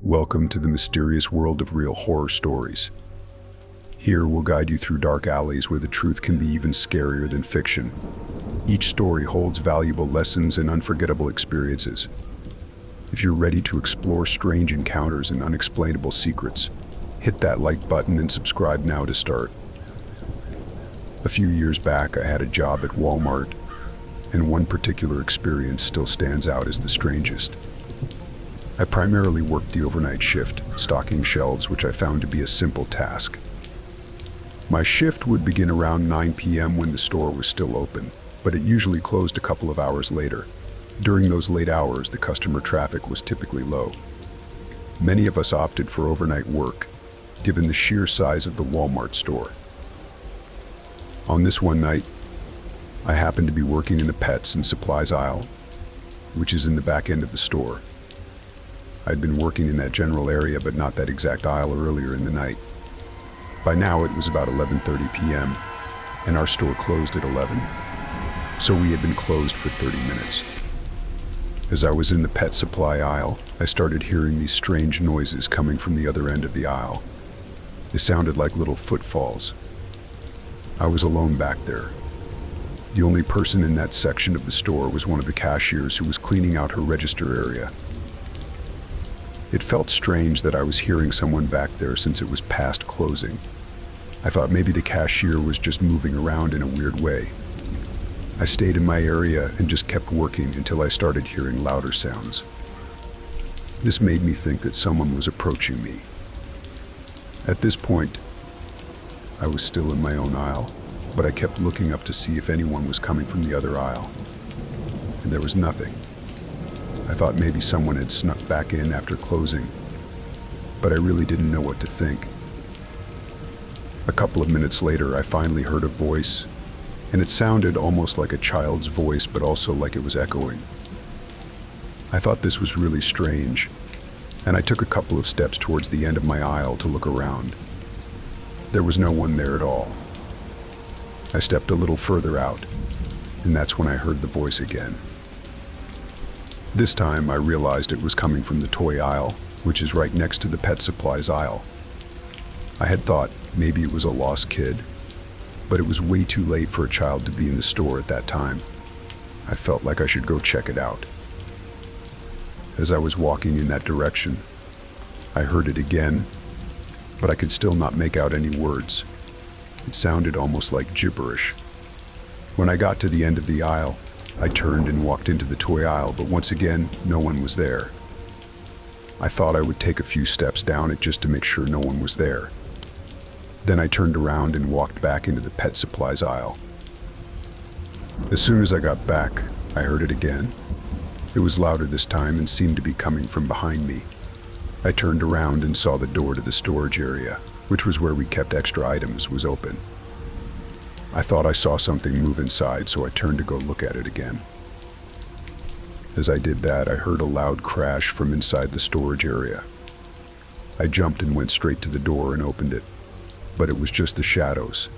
Welcome to the mysterious world of real horror stories. Here we'll guide you through dark alleys where the truth can be even scarier than fiction. Each story holds valuable lessons and unforgettable experiences. If you're ready to explore strange encounters and unexplainable secrets, hit that like button and subscribe now to start. A few years back, I had a job at Walmart, and one particular experience still stands out as the strangest. I primarily worked the overnight shift, stocking shelves, which I found to be a simple task. My shift would begin around 9 p.m. when the store was still open, but it usually closed a couple of hours later. During those late hours, the customer traffic was typically low. Many of us opted for overnight work, given the sheer size of the Walmart store. On this one night, I happened to be working in the pets and supplies aisle, which is in the back end of the store. I'd been working in that general area, but not that exact aisle earlier in the night. By now it was about 11:30 p.m., and our store closed at 11, so we had been closed for 30 minutes. As I was in the pet supply aisle, I started hearing these strange noises coming from the other end of the aisle. They sounded like little footfalls. I was alone back there. The only person in that section of the store was one of the cashiers who was cleaning out her register area. It felt strange that I was hearing someone back there since it was past closing. I thought maybe the cashier was just moving around in a weird way. I stayed in my area and just kept working until I started hearing louder sounds. This made me think that someone was approaching me. At this point, I was still in my own aisle, but I kept looking up to see if anyone was coming from the other aisle, and there was nothing. I thought maybe someone had snuck back in after closing, but I really didn't know what to think. A couple of minutes later, I finally heard a voice, and it sounded almost like a child's voice, but also like it was echoing. I thought this was really strange, and I took a couple of steps towards the end of my aisle to look around. There was no one there at all. I stepped a little further out, and that's when I heard the voice again. This time I realized it was coming from the toy aisle, which is right next to the pet supplies aisle. I had thought maybe it was a lost kid, but it was way too late for a child to be in the store at that time. I felt like I should go check it out. As I was walking in that direction, I heard it again, but I could still not make out any words. It sounded almost like gibberish. When I got to the end of the aisle, I turned and walked into the toy aisle, but once again, no one was there. I thought I would take a few steps down it just to make sure no one was there. Then I turned around and walked back into the pet supplies aisle. As soon as I got back, I heard it again. It was louder this time and seemed to be coming from behind me. I turned around and saw the door to the storage area, which was where we kept extra items, was open. I thought I saw something move inside, so I turned to go look at it again. As I did that, I heard a loud crash from inside the storage area. I jumped and went straight to the door and opened it, but it was just the shadows.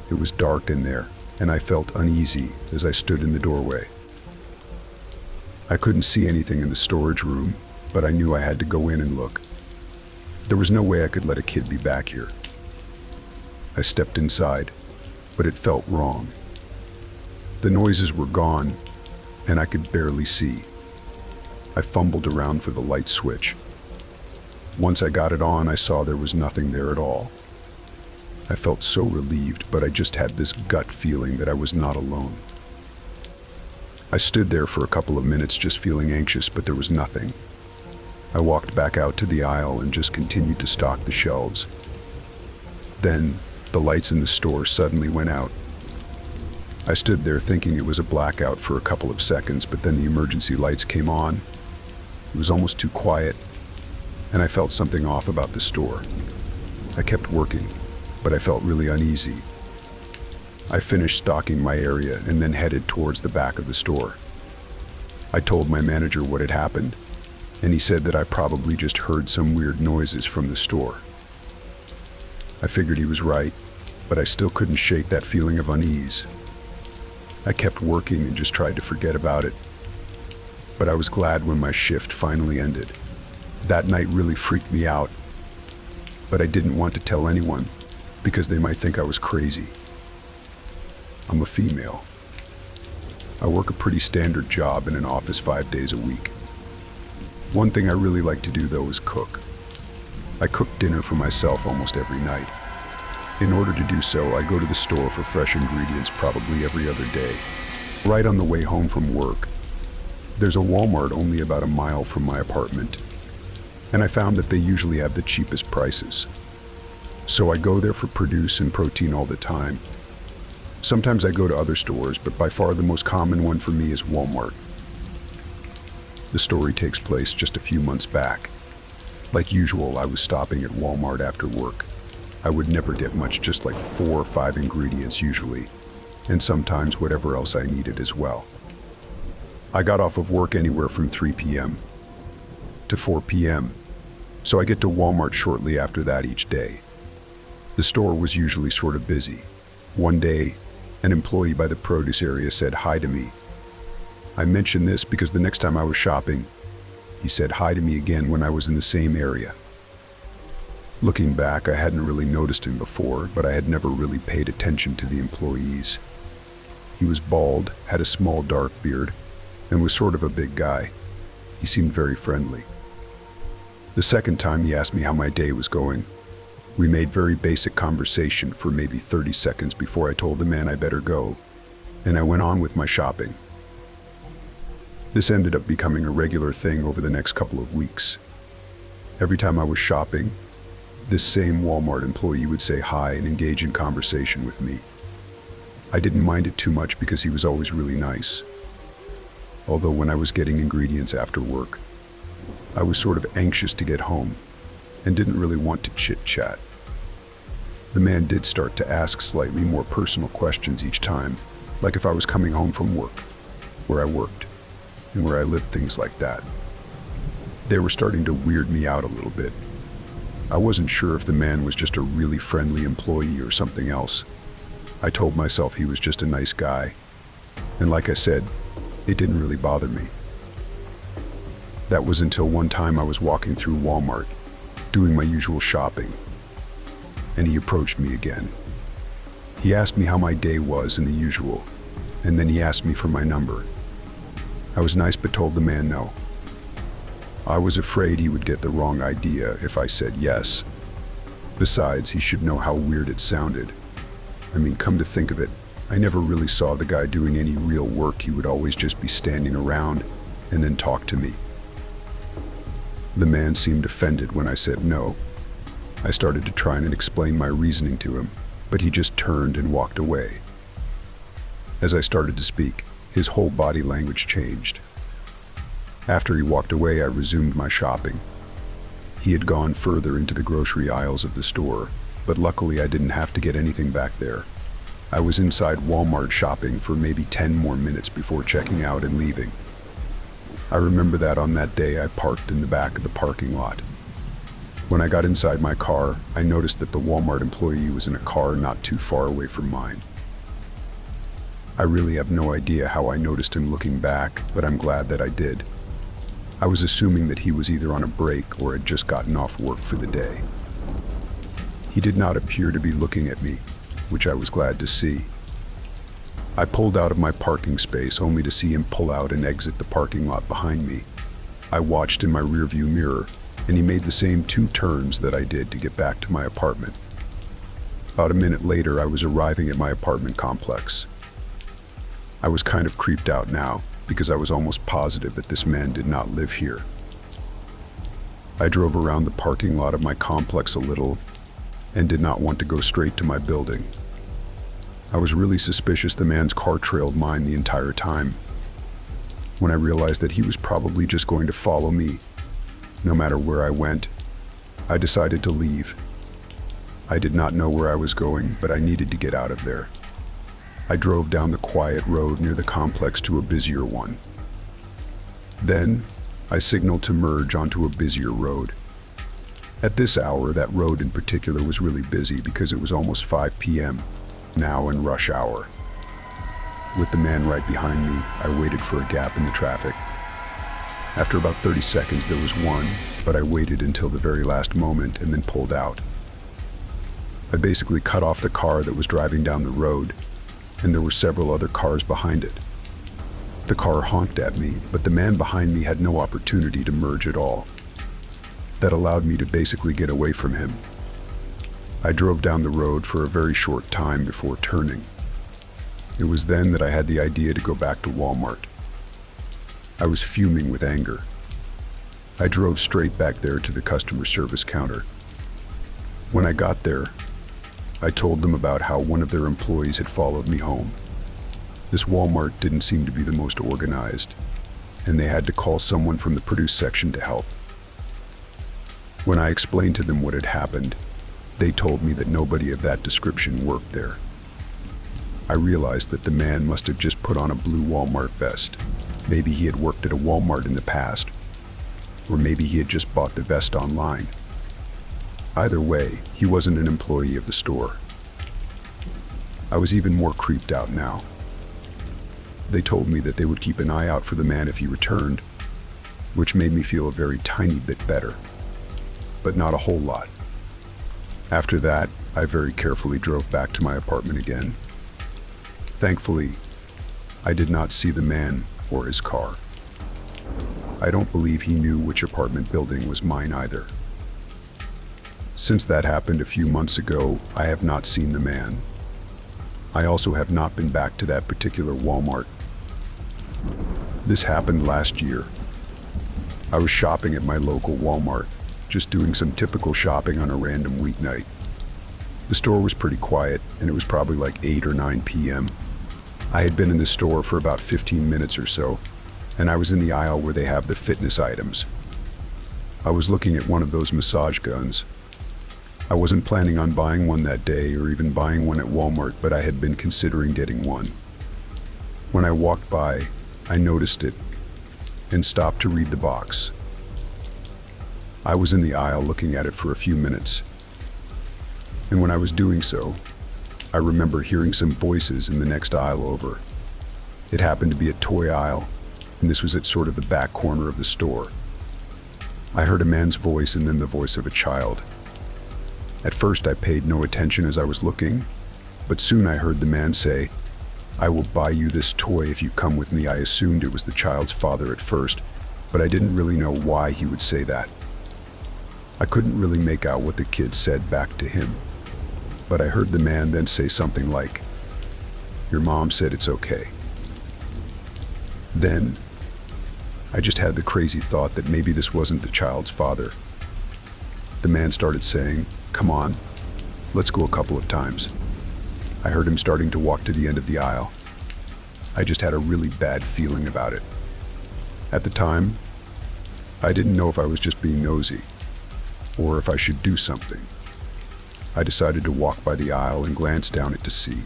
It was dark in there, and I felt uneasy as I stood in the doorway. I couldn't see anything in the storage room, but I knew I had to go in and look. There was no way I could let a kid be back here. I stepped inside, but it felt wrong. The noises were gone, and I could barely see. I fumbled around for the light switch. Once I got it on, I saw there was nothing there at all. I felt so relieved, but I just had this gut feeling that I was not alone. I stood there for a couple of minutes just feeling anxious, but there was nothing. I walked back out to the aisle and just continued to stock the shelves. Then, the lights in the store suddenly went out. I stood there thinking it was a blackout for a couple of seconds, but then the emergency lights came on. It was almost too quiet, and I felt something off about the store. I kept working, but I felt really uneasy. I finished stocking my area and then headed towards the back of the store. I told my manager what had happened, and he said that I probably just heard some weird noises from the store. I figured he was right, but I still couldn't shake that feeling of unease. I kept working and just tried to forget about it, but I was glad when my shift finally ended. That night really freaked me out, but I didn't want to tell anyone because they might think I was crazy. I'm a female. I work a pretty standard job in an office 5 days a week. One thing I really like to do though is cook. I cook dinner for myself almost every night. In order to do so, I go to the store for fresh ingredients probably every other day. Right on the way home from work, there's a Walmart only about a mile from my apartment, and I found that they usually have the cheapest prices. So I go there for produce and protein all the time. Sometimes I go to other stores, but by far the most common one for me is Walmart. The story takes place just a few months back. Like usual, I was stopping at Walmart after work. I would never get much, just like 4 or 5 ingredients usually, and sometimes whatever else I needed as well. I got off of work anywhere from 3 p.m. to 4 p.m., so I get to Walmart shortly after that each day. The store was usually sort of busy. One day, an employee by the produce area said hi to me. I mention this because the next time I was shopping, he said hi to me again when I was in the same area. Looking back, I hadn't really noticed him before, but I had never really paid attention to the employees. He was bald, had a small dark beard, and was sort of a big guy. He seemed very friendly. The second time he asked me how my day was going. We made very basic conversation for maybe 30 seconds before I told the man I better go, and I went on with my shopping. This ended up becoming a regular thing over the next couple of weeks. Every time I was shopping, this same Walmart employee would say hi and engage in conversation with me. I didn't mind it too much because he was always really nice. Although when I was getting ingredients after work, I was sort of anxious to get home and didn't really want to chit-chat. The man did start to ask slightly more personal questions each time, like if I was coming home from work, where I worked, and where I lived, things like that. They were starting to weird me out a little bit. I wasn't sure if the man was just a really friendly employee or something else. I told myself he was just a nice guy, and like I said, it didn't really bother me. That was until one time I was walking through Walmart, doing my usual shopping, and he approached me again. He asked me how my day was and the usual, and then he asked me for my number. I was nice but told the man no. I was afraid he would get the wrong idea if I said yes. Besides, he should know how weird it sounded. I mean, come to think of it, I never really saw the guy doing any real work. He would always just be standing around and then talk to me. The man seemed offended when I said no. I started to try and explain my reasoning to him, but he just turned and walked away. As I started to speak, his whole body language changed. After he walked away, I resumed my shopping. He had gone further into the grocery aisles of the store, but luckily I didn't have to get anything back there. I was inside Walmart shopping for maybe 10 more minutes before checking out and leaving. I remember that on that day I parked in the back of the parking lot. When I got inside my car, I noticed that the Walmart employee was in a car not too far away from mine. I really have no idea how I noticed him looking back, but I'm glad that I did. I was assuming that he was either on a break or had just gotten off work for the day. He did not appear to be looking at me, which I was glad to see. I pulled out of my parking space only to see him pull out and exit the parking lot behind me. I watched in my rearview mirror, and he made the same 2 turns that I did to get back to my apartment. About a minute later, I was arriving at my apartment complex. I was kind of creeped out now, because I was almost positive that this man did not live here. I drove around the parking lot of my complex a little, and did not want to go straight to my building. I was really suspicious the man's car trailed mine the entire time. When I realized that he was probably just going to follow me, no matter where I went, I decided to leave. I did not know where I was going, but I needed to get out of there. I drove down the quiet road near the complex to a busier one. Then, I signaled to merge onto a busier road. At this hour, that road in particular was really busy because it was almost 5 p.m., now in rush hour. With the man right behind me, I waited for a gap in the traffic. After about 30 seconds, there was one, but I waited until the very last moment and then pulled out. I basically cut off the car that was driving down the road, and there were several other cars behind it. The car honked at me, but the man behind me had no opportunity to merge at all. That allowed me to basically get away from him. I drove down the road for a very short time before turning. It was then that I had the idea to go back to Walmart. I was fuming with anger. I drove straight back there to the customer service counter. When I got there, I told them about how one of their employees had followed me home. This Walmart didn't seem to be the most organized, and they had to call someone from the produce section to help. When I explained to them what had happened, they told me that nobody of that description worked there. I realized that the man must have just put on a blue Walmart vest. Maybe he had worked at a Walmart in the past, or maybe he had just bought the vest online. Either way, he wasn't an employee of the store. I was even more creeped out now. They told me that they would keep an eye out for the man if he returned, which made me feel a very tiny bit better, but not a whole lot. After that, I very carefully drove back to my apartment again. Thankfully, I did not see the man or his car. I don't believe he knew which apartment building was mine either. Since that happened a few months ago, I have not seen the man. I also have not been back to that particular Walmart. This happened last year. I was shopping at my local Walmart, just doing some typical shopping on a random weeknight. The store was pretty quiet, and it was probably like 8 or 9 p.m. I had been in the store for about 15 minutes or so, and I was in the aisle where they have the fitness items. I was looking at one of those massage guns. I wasn't planning on buying one that day or even buying one at Walmart, but I had been considering getting one. When I walked by, I noticed it and stopped to read the box. I was in the aisle looking at it for a few minutes, and when I was doing so, I remember hearing some voices in the next aisle over. It happened to be a toy aisle, and this was at sort of the back corner of the store. I heard a man's voice and then the voice of a child. At first I paid no attention as I was looking, but soon I heard the man say, "I will buy you this toy if you come with me." I assumed it was the child's father at first, but I didn't really know why he would say that. I couldn't really make out what the kid said back to him, but I heard the man then say something like, "Your mom said it's okay." Then, I just had the crazy thought that maybe this wasn't the child's father. The man started saying, "Come on, let's go a couple of times." I heard him starting to walk to the end of the aisle. I just had a really bad feeling about it. At the time, I didn't know if I was just being nosy, or if I should do something. I decided to walk by the aisle and glance down it to see.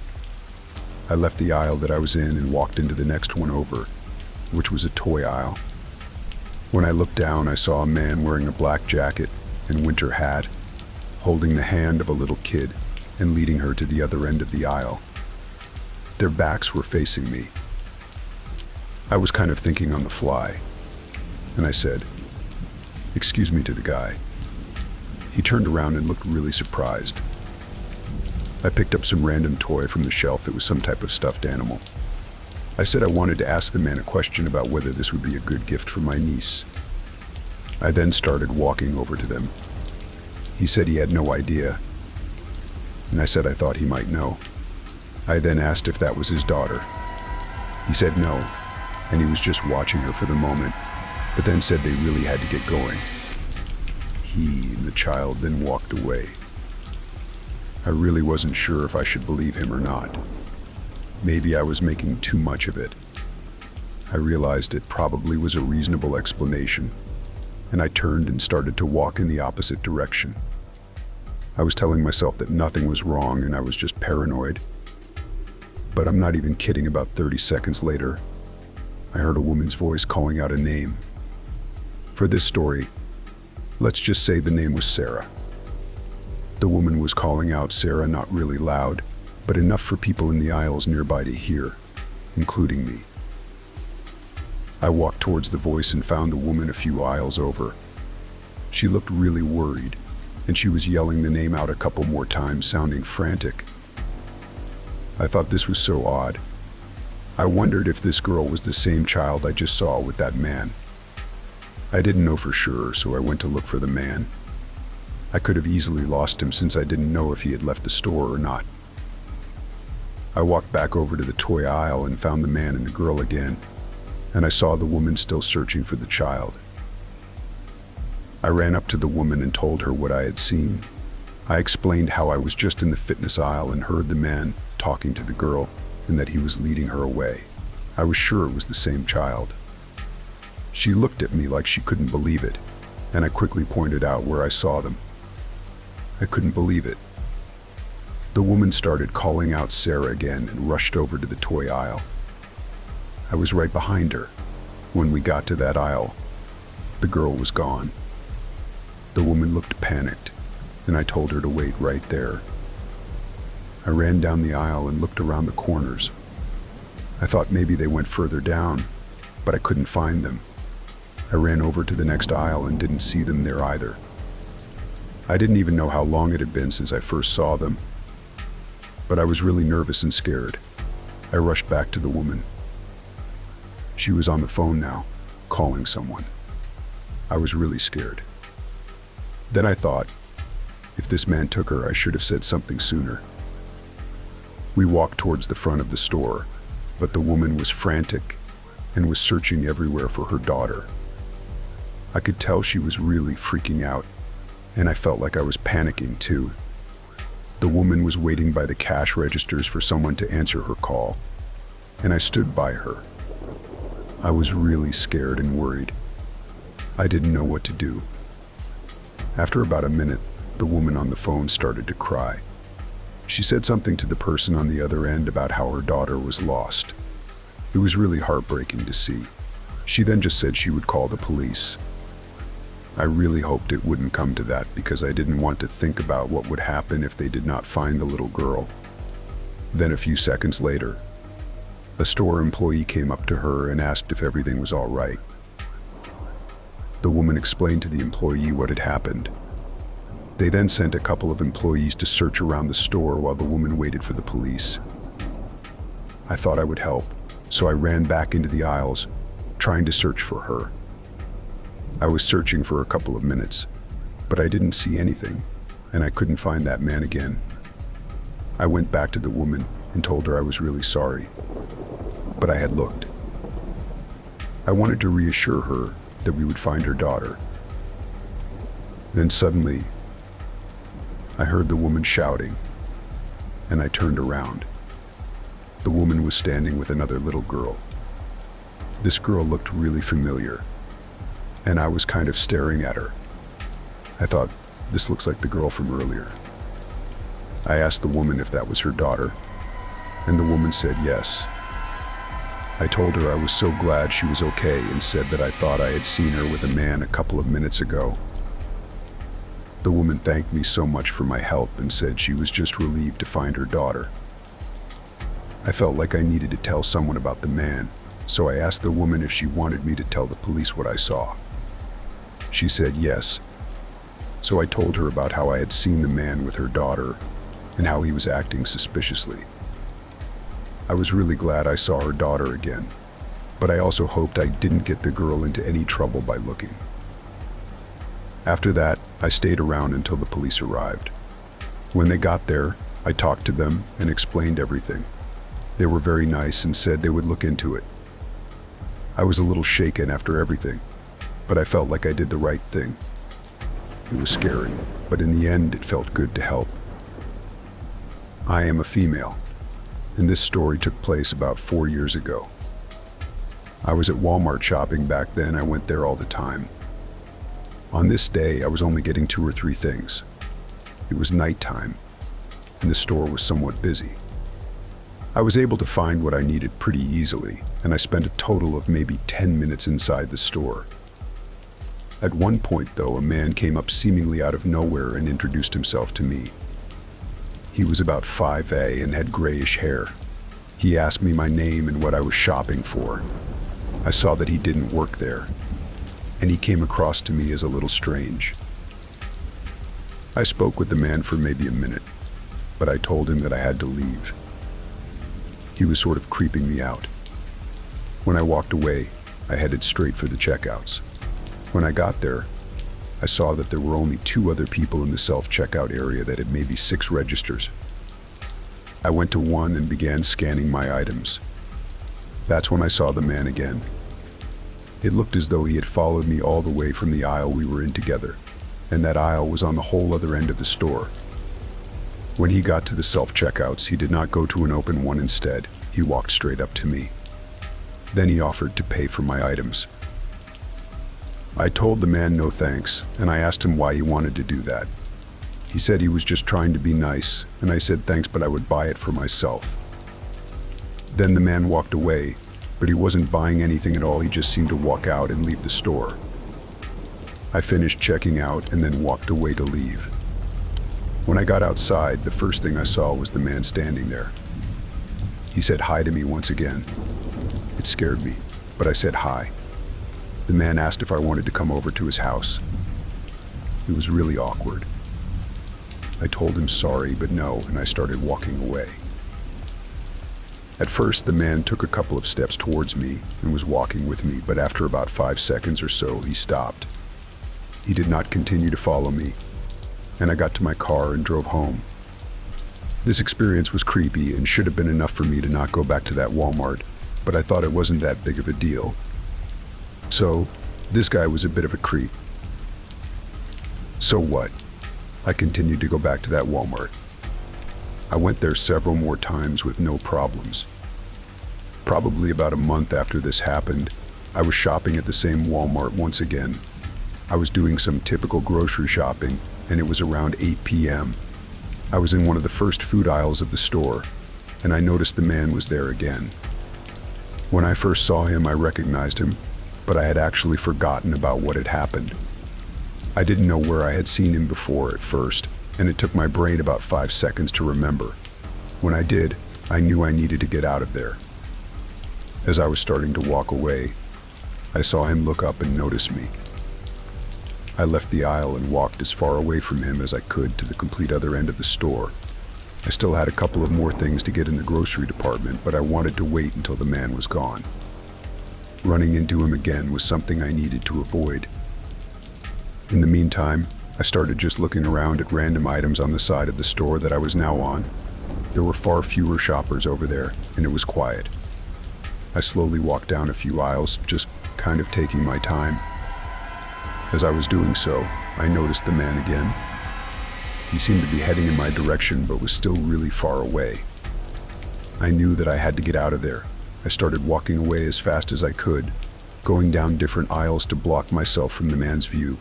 I left the aisle that I was in and walked into the next one over, which was a toy aisle. When I looked down, I saw a man wearing a black jacket and winter hat, holding the hand of a little kid and leading her to the other end of the aisle. Their backs were facing me. I was kind of thinking on the fly, and I said, "Excuse me," to the guy. He turned around and looked really surprised. I picked up some random toy from the shelf. It was some type of stuffed animal. I said I wanted to ask the man a question about whether this would be a good gift for my niece. I then started walking over to them. He said he had no idea, and I said I thought he might know. I then asked if that was his daughter. He said no, and he was just watching her for the moment, but then said they really had to get going. He and the child then walked away. I really wasn't sure if I should believe him or not. Maybe I was making too much of it. I realized it probably was a reasonable explanation, and I turned and started to walk in the opposite direction. I was telling myself that nothing was wrong and I was just paranoid. But I'm not even kidding. About 30 seconds later, I heard a woman's voice calling out a name. For this story, let's just say the name was Sarah. The woman was calling out Sarah, not really loud, but enough for people in the aisles nearby to hear, including me. I walked towards the voice and found the woman a few aisles over. She looked really worried, and she was yelling the name out a couple more times, sounding frantic. I thought this was so odd. I wondered if this girl was the same child I just saw with that man. I didn't know for sure, so I went to look for the man. I could have easily lost him since I didn't know if he had left the store or not. I walked back over to the toy aisle and found the man and the girl again, and I saw the woman still searching for the child. I ran up to the woman and told her what I had seen. I explained how I was just in the fitness aisle and heard the man talking to the girl and that he was leading her away. I was sure it was the same child. She looked at me like she couldn't believe it, and I quickly pointed out where I saw them. I couldn't believe it. The woman started calling out Sarah again and rushed over to the toy aisle. I was right behind her. When we got to that aisle, the girl was gone. The woman looked panicked, and I told her to wait right there. I ran down the aisle and looked around the corners. I thought maybe they went further down, but I couldn't find them. I ran over to the next aisle and didn't see them there either. I didn't even know how long it had been since I first saw them, but I was really nervous and scared. I rushed back to the woman. She was on the phone now, calling someone. I was really scared. Then I thought, if this man took her, I should have said something sooner. We walked towards the front of the store, but the woman was frantic and was searching everywhere for her daughter. I could tell she was really freaking out, and I felt like I was panicking too. The woman was waiting by the cash registers for someone to answer her call, and I stood by her. I was really scared and worried. I didn't know what to do. After about a minute, the woman on the phone started to cry. She said something to the person on the other end about how her daughter was lost. It was really heartbreaking to see. She then just said she would call the police. I really hoped it wouldn't come to that because I didn't want to think about what would happen if they did not find the little girl. Then a few seconds later, a store employee came up to her and asked if everything was all right. The woman explained to the employee what had happened. They then sent a couple of employees to search around the store while the woman waited for the police. I thought I would help, so I ran back into the aisles, trying to search for her. I was searching for a couple of minutes, but I didn't see anything, and I couldn't find that man again. I went back to the woman and told her I was really sorry, but I had looked. I wanted to reassure her that we would find her daughter. Then suddenly, I heard the woman shouting, and I turned around. The woman was standing with another little girl. This girl looked really familiar, and I was kind of staring at her. I thought, this looks like the girl from earlier. I asked the woman if that was her daughter, and the woman said yes. I told her I was so glad she was okay and said that I thought I had seen her with a man a couple of minutes ago. The woman thanked me so much for my help and said she was just relieved to find her daughter. I felt like I needed to tell someone about the man, so I asked the woman if she wanted me to tell the police what I saw. She said yes, so I told her about how I had seen the man with her daughter and how he was acting suspiciously. I was really glad I saw her daughter again, but I also hoped I didn't get the girl into any trouble by looking. After that, I stayed around until the police arrived. When they got there, I talked to them and explained everything. They were very nice and said they would look into it. I was a little shaken after everything, but I felt like I did the right thing. It was scary, but in the end, it felt good to help. I am a female, and this story took place about 4 years ago. I was at Walmart shopping back then. I went there all the time. On this day, I was only getting 2 or 3 things. It was nighttime, and the store was somewhat busy. I was able to find what I needed pretty easily, and I spent a total of maybe 10 minutes inside the store. At one point, though, a man came up seemingly out of nowhere and introduced himself to me. He was about 5'A" and had grayish hair. He asked me my name and what I was shopping for. I saw that he didn't work there, and he came across to me as a little strange. I spoke with the man for maybe a minute, but I told him that I had to leave. He was sort of creeping me out. When I walked away, I headed straight for the checkouts. When I got there, I saw that there were only 2 other people in the self-checkout area that had maybe 6 registers. I went to one and began scanning my items. That's when I saw the man again. It looked as though he had followed me all the way from the aisle we were in together, and that aisle was on the whole other end of the store. When he got to the self-checkouts, he did not go to an open one instead. He walked straight up to me. Then he offered to pay for my items. I told the man no thanks, and I asked him why he wanted to do that. He said he was just trying to be nice, and I said thanks, but I would buy it for myself. Then the man walked away, but he wasn't buying anything at all. He just seemed to walk out and leave the store. I finished checking out and then walked away to leave. When I got outside, the first thing I saw was the man standing there. He said hi to me once again. It scared me, but I said hi. The man asked if I wanted to come over to his house. It was really awkward. I told him sorry, but no, and I started walking away. At first, the man took a couple of steps towards me and was walking with me, but after about 5 seconds or so, he stopped. He did not continue to follow me, and I got to my car and drove home. This experience was creepy and should have been enough for me to not go back to that Walmart, but I thought it wasn't that big of a deal. So, this guy was a bit of a creep. So what? I continued to go back to that Walmart. I went there several more times with no problems. Probably about a month after this happened, I was shopping at the same Walmart once again. I was doing some typical grocery shopping, and it was around 8 p.m. I was in one of the first food aisles of the store, and I noticed the man was there again. When I first saw him, I recognized him, but I had actually forgotten about what had happened. I didn't know where I had seen him before at first, and it took my brain about 5 seconds to remember. When I did, I knew I needed to get out of there. As I was starting to walk away, I saw him look up and notice me. I left the aisle and walked as far away from him as I could to the complete other end of the store. I still had a couple of more things to get in the grocery department, but I wanted to wait until the man was gone. Running into him again was something I needed to avoid. In the meantime, I started just looking around at random items on the side of the store that I was now on. There were far fewer shoppers over there, and it was quiet. I slowly walked down a few aisles, just kind of taking my time. As I was doing so, I noticed the man again. He seemed to be heading in my direction, but was still really far away. I knew that I had to get out of there. I started walking away as fast as I could, going down different aisles to block myself from the man's view.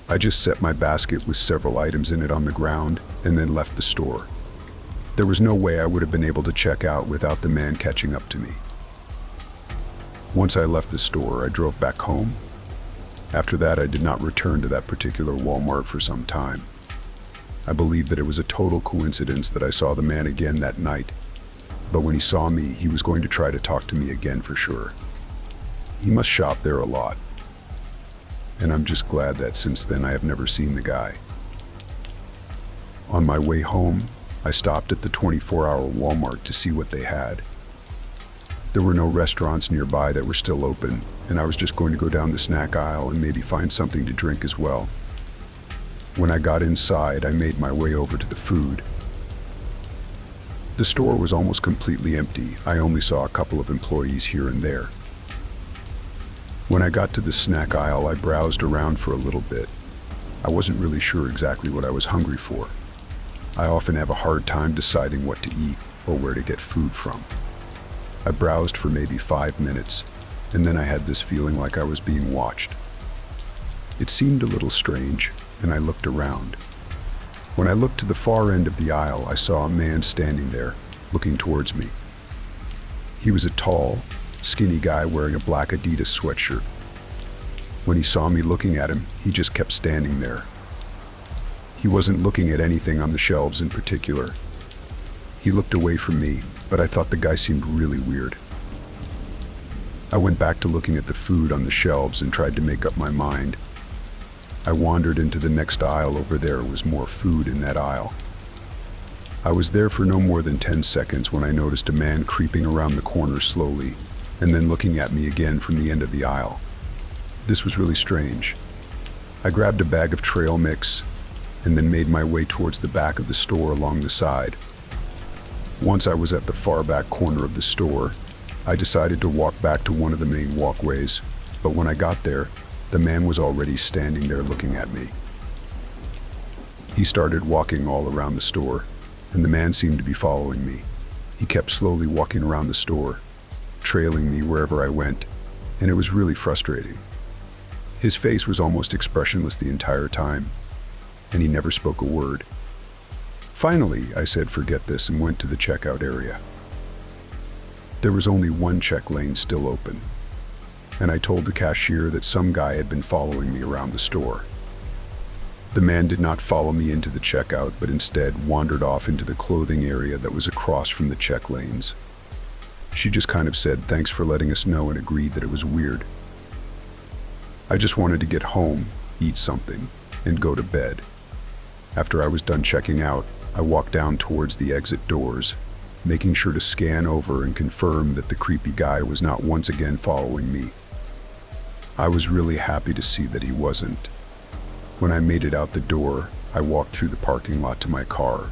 I just set my basket with several items in it on the ground and then left the store. There was no way I would have been able to check out without the man catching up to me. Once I left the store, I drove back home. After that, I did not return to that particular Walmart for some time. I believe that it was a total coincidence that I saw the man again that night, but when he saw me, he was going to try to talk to me again for sure. He must shop there a lot, and I'm just glad that since then I have never seen the guy. On my way home, I stopped at the 24-hour Walmart to see what they had. There were no restaurants nearby that were still open, and I was just going to go down the snack aisle and maybe find something to drink as well. When I got inside, I made my way over to the food. The store was almost completely empty. I only saw a couple of employees here and there. When I got to the snack aisle, I browsed around for a little bit. I wasn't really sure exactly what I was hungry for. I often have a hard time deciding what to eat or where to get food from. I browsed for maybe 5 minutes, and then I had this feeling like I was being watched. It seemed a little strange, and I looked around. When I looked to the far end of the aisle, I saw a man standing there, looking towards me. He was a tall, skinny guy wearing a black Adidas sweatshirt. When he saw me looking at him, he just kept standing there. He wasn't looking at anything on the shelves in particular. He looked away from me, but I thought the guy seemed really weird. I went back to looking at the food on the shelves and tried to make up my mind. I wandered into the next aisle. Over there was more food in that aisle. I was there for no more than 10 seconds when I noticed a man creeping around the corner slowly, and then looking at me again from the end of the aisle. This was really strange. I grabbed a bag of trail mix and then made my way towards the back of the store along the side. Once I was at the far back corner of the store, I decided to walk back to one of the main walkways, but when I got there, the man was already standing there looking at me. He started walking all around the store, and the man seemed to be following me. He kept slowly walking around the store, trailing me wherever I went, and it was really frustrating. His face was almost expressionless the entire time, and he never spoke a word. Finally, I said forget this and went to the checkout area. There was only one check lane still open, and I told the cashier that some guy had been following me around the store. The man did not follow me into the checkout, but instead wandered off into the clothing area that was across from the check lanes. She just kind of said thanks for letting us know and agreed that it was weird. I just wanted to get home, eat something, and go to bed. After I was done checking out, I walked down towards the exit doors, making sure to scan over and confirm that the creepy guy was not once again following me. I was really happy to see that he wasn't. When I made it out the door, I walked through the parking lot to my car.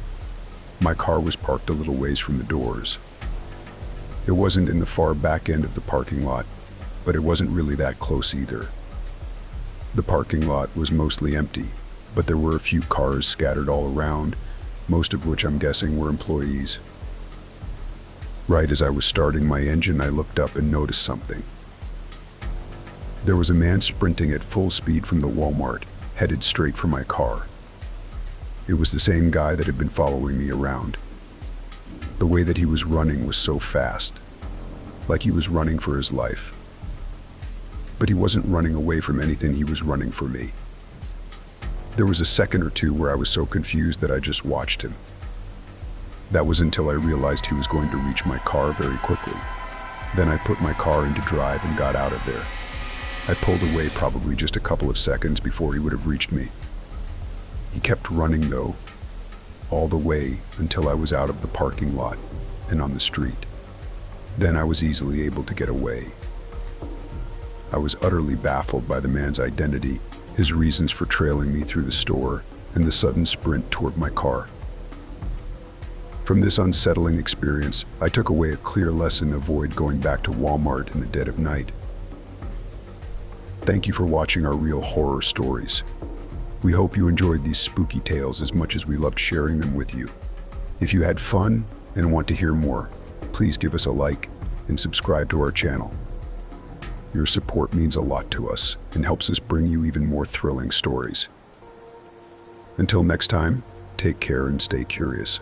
My car was parked a little ways from the doors. It wasn't in the far back end of the parking lot, but it wasn't really that close either. The parking lot was mostly empty, but there were a few cars scattered all around, most of which I'm guessing were employees. Right as I was starting my engine, I looked up and noticed something. There was a man sprinting at full speed from the Walmart, headed straight for my car. It was the same guy that had been following me around. The way that he was running was so fast, like he was running for his life. But he wasn't running away from anything, he was running for me. There was a second or two where I was so confused that I just watched him. That was until I realized he was going to reach my car very quickly. Then I put my car into drive and got out of there. I pulled away probably just a couple of seconds before he would have reached me. He kept running though, all the way until I was out of the parking lot and on the street. Then I was easily able to get away. I was utterly baffled by the man's identity, his reasons for trailing me through the store, and the sudden sprint toward my car. From this unsettling experience, I took away a clear lesson: avoid going back to Walmart in the dead of night. Thank you for watching our real horror stories. We hope you enjoyed these spooky tales as much as we loved sharing them with you. If you had fun and want to hear more, please give us a like and subscribe to our channel. Your support means a lot to us and helps us bring you even more thrilling stories. Until next time, take care and stay curious.